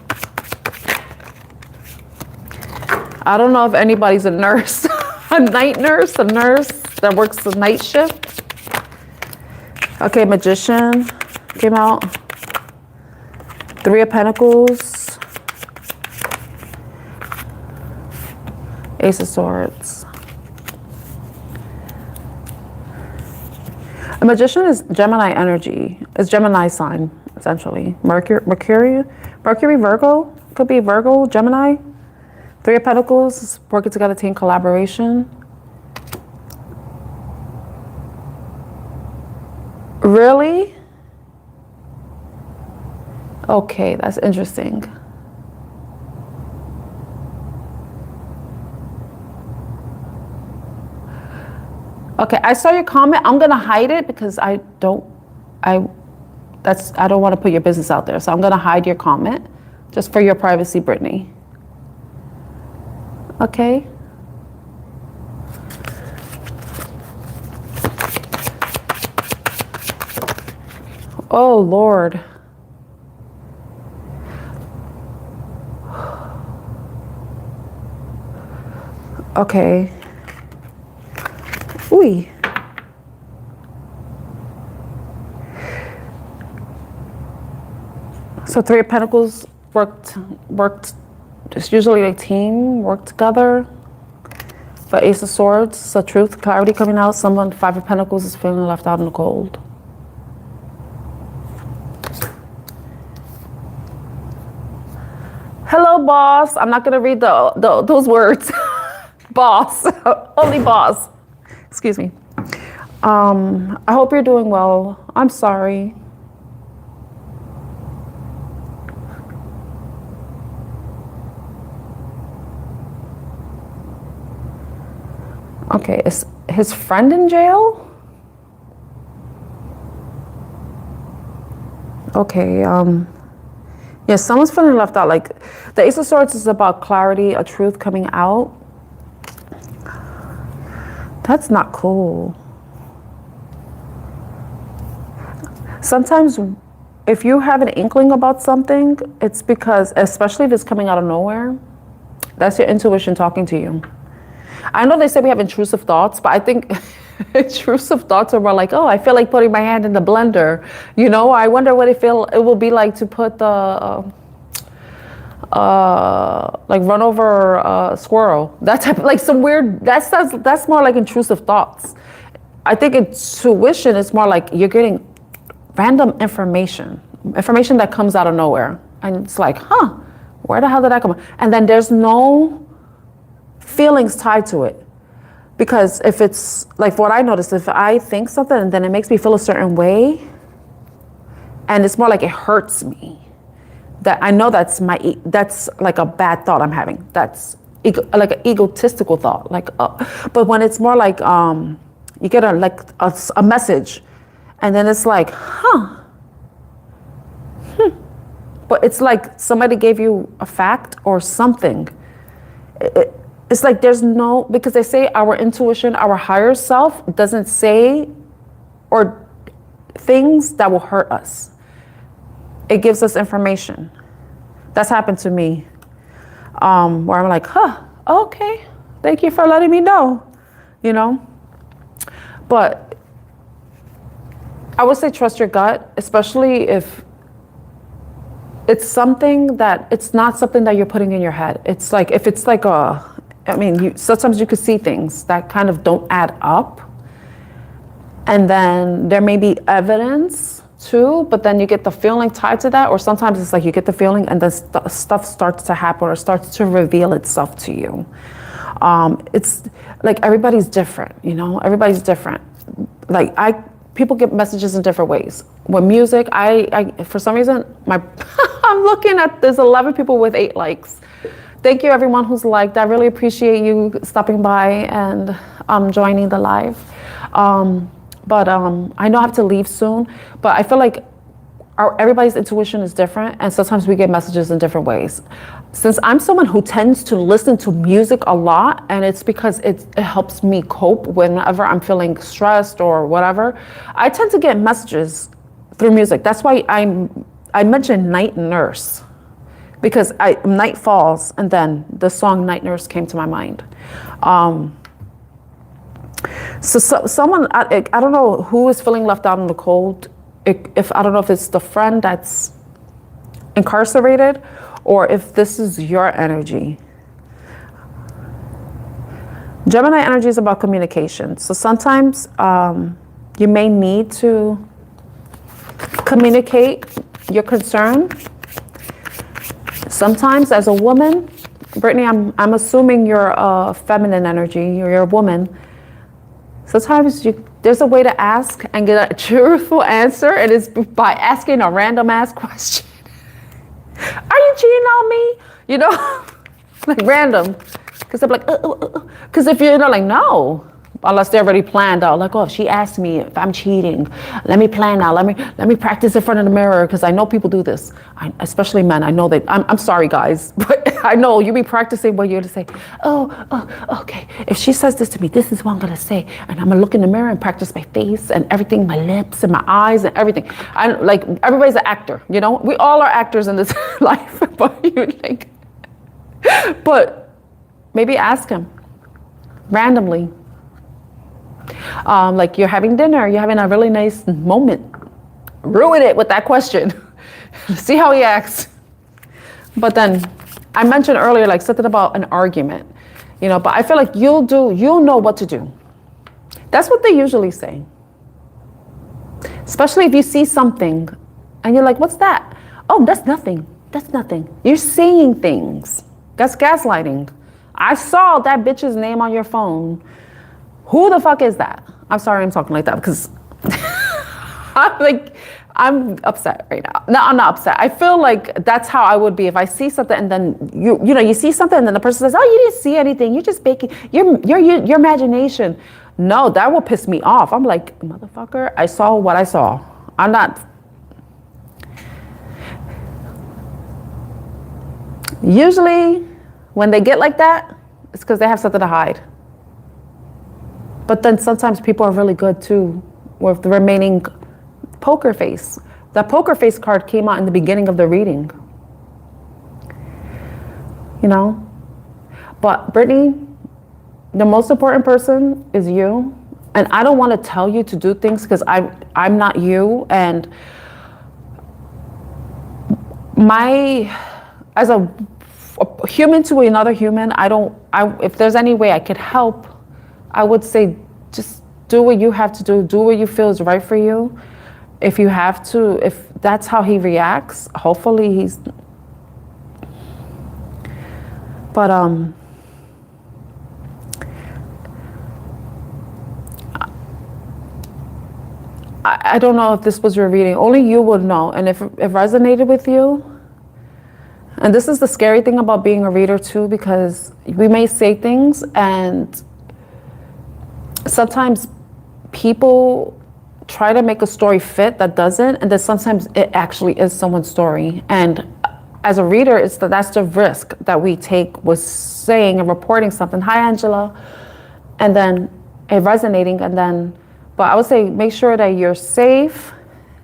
I don't know if anybody's a nurse, a night nurse, a nurse that works the night shift. Okay, Magician came out. Three of Pentacles. Ace of Swords. A Magician is Gemini energy. It's Gemini sign, essentially. Mercury, Virgo. Could be Virgo, Gemini. Three of Pentacles, working together, team collaboration. Really? Okay, that's interesting. Okay, I saw your comment. I'm gonna hide it because I don't want to put your business out there. So I'm gonna hide your comment just for your privacy, Brittany. Okay. Oh Lord. Okay. Ooh. So Three of Pentacles worked. It's usually a team, work together. But Ace of Swords, so truth, clarity coming out. Someone, Five of Pentacles, is feeling left out in the cold. Hello, boss. I'm not going to read those words. Boss. Only boss. Excuse me. I hope you're doing well. I'm sorry. Okay, is his friend in jail? Okay, yeah, someone's feeling left out. Like, the Ace of Swords is about clarity, a truth coming out. That's not cool. Sometimes if you have an inkling about something, it's because, especially if it's coming out of nowhere, that's your intuition talking to you. I know they say we have intrusive thoughts, but I think intrusive thoughts are more like, oh, I feel like putting my hand in the blender. You know, I wonder what it will be like to put the, like run over a squirrel. That type of, like some weird, that's more like intrusive thoughts. I think intuition is more like you're getting random information that comes out of nowhere. And it's like, huh, where the hell did that come from? And then there's no feelings tied to it. Because if it's like what I noticed, if I think something and then it makes me feel a certain way, and it's more like it hurts me, that I know that's like a bad thought I'm having. That's like an egotistical thought. Like, but when it's more like you get a message, and then it's like, but it's like somebody gave you a fact or something. It's like there's no, because they say our intuition, our higher self doesn't say or things that will hurt us. It gives us information. That's happened to me, where I'm like, okay, thank you for letting me know, you know. But I would say trust your gut, especially if it's something that, it's not something that you're putting in your head. It's like, if it's like sometimes you could see things that kind of don't add up. And then there may be evidence too, but then you get the feeling tied to that. Or sometimes it's like you get the feeling and then stuff starts to happen or starts to reveal itself to you. It's like everybody's different, you know, everybody's different. Like people get messages in different ways. With music, I for some reason, I'm looking at, there's 11 people with 8 likes. Thank you everyone who's liked. I really appreciate you stopping by and joining the live. But I know I have to leave soon, but I feel like everybody's intuition is different, and sometimes we get messages in different ways. Since I'm someone who tends to listen to music a lot, and it's because it helps me cope whenever I'm feeling stressed or whatever, I tend to get messages through music. That's why I mentioned Night Nurse, because night falls, and then the song Night Nurse came to my mind. So someone, I don't know who is feeling left out in the cold. I don't know if it's the friend that's incarcerated, or if this is your energy. Gemini energy is about communication. So sometimes you may need to communicate your concern. Sometimes as a woman, Brittany, I'm assuming you're a feminine energy, you're a woman. Sometimes there's a way to ask and get a truthful answer, and it's by asking a random ass question. Are you cheating on me? You know, like random. Because they're like, because if you're like, no, unless they're already planned out, like, oh, if she asked me if I'm cheating, let me plan now. Let me practice in front of the mirror, because I know people do this. Especially men. I know that. I'm sorry, guys, but I know you be practicing what you're going to say. Oh, okay. If she says this to me, this is what I'm going to say, and I'm going to look in the mirror and practice my face and everything, my lips and my eyes and everything. Like everybody's an actor, you know. We all are actors in this life, but maybe ask him randomly. Like you're having dinner, you're having a really nice moment. Ruin it with that question. See how he acts. But then I mentioned earlier, like something about an argument, you know, but I feel like you'll know what to do. That's what they usually say. Especially if you see something and you're like, what's that? Oh, that's nothing. That's nothing. You're saying things. That's gaslighting. I saw that bitch's name on your phone. Who the fuck is that? I'm sorry I'm talking like that because I'm upset right now. No, I'm not upset. I feel like that's how I would be if I see something and then you see something and then the person says, oh, you didn't see anything. You're just baking your imagination. No, that will piss me off. I'm like, motherfucker, I saw what I saw. I'm not. Usually when they get like that, it's because they have something to hide. But then sometimes people are really good too with the remaining poker face. The poker face card came out in the beginning of the reading. You know? But Brittany, the most important person is you. And I don't want to tell you to do things because I'm not you. And as a human to another human, if there's any way I could help, I would say just do what you have to do what you feel is right for you. If you have to, if that's how he reacts, hopefully he's, but I don't know if this was your reading. Only you would know. And if it resonated with you, and this is the scary thing about being a reader too, because we may say things and sometimes people try to make a story fit that doesn't, and then sometimes it actually is someone's story. And as a reader, that's the risk that we take with saying and reporting something. Hi, Angela. And then it resonating, and then, but I would say make sure that you're safe,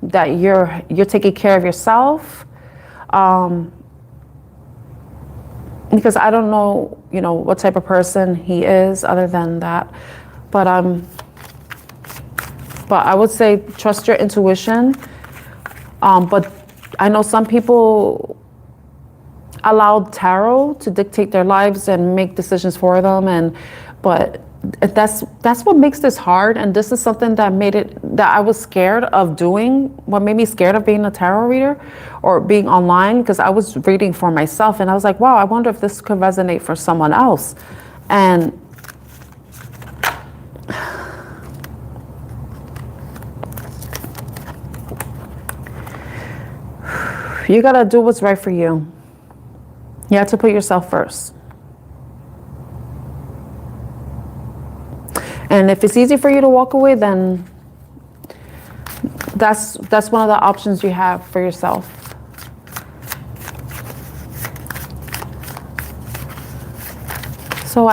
that you're taking care of yourself. Because I don't know, what type of person he is other than that. But I would say trust your intuition. But I know some people allow tarot to dictate their lives and make decisions for them, but that's what makes this hard. And this is something that I was scared of doing. What made me scared of being a tarot reader or being online, because I was reading for myself and I was like, wow, I wonder if this could resonate for someone else. And you gotta do what's right for you. You have to put yourself first. And if it's easy for you to walk away, then that's one of the options you have for yourself. So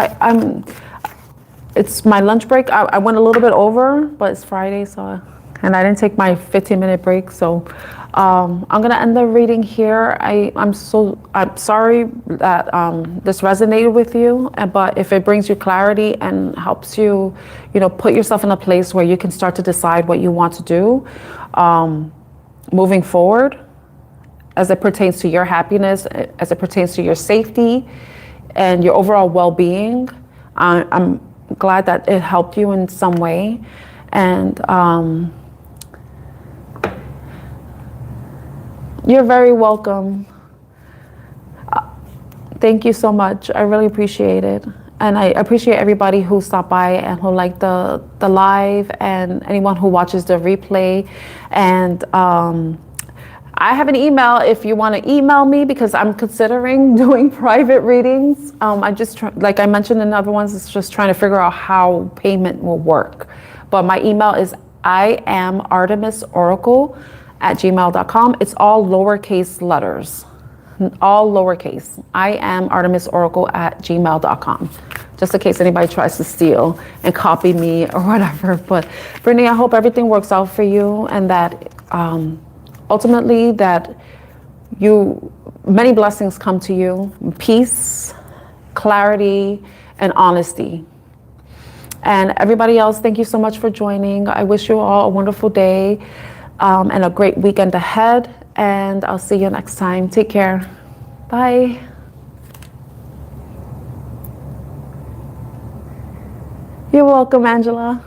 it's my lunch break. I went a little bit over, but it's Friday, and I didn't take my 15-minute break. So I'm gonna end the reading here. I'm sorry that this resonated with you, but if it brings you clarity and helps you, put yourself in a place where you can start to decide what you want to do moving forward, as it pertains to your happiness, as it pertains to your safety and your overall well-being, I'm glad that it helped you in some way. And you're very welcome. Thank you so much. I really appreciate it. And I appreciate everybody who stopped by and who liked the live, and anyone who watches the replay. And I have an email if you want to email me, because I'm considering doing private readings. I just, like I mentioned in other ones, it's just trying to figure out how payment will work. But my email is IamArtemisOracle@gmail.com. It's all lowercase letters, all lowercase. IamArtemisOracle@gmail.com. Just in case anybody tries to steal and copy me or whatever. But Brittany, I hope everything works out for you, and that ultimately that many blessings come to you. Peace, clarity, and honesty. And everybody else, thank you so much for joining. I wish you all a wonderful day and a great weekend ahead. And I'll see you next time. Take care. Bye. You're welcome, Angela.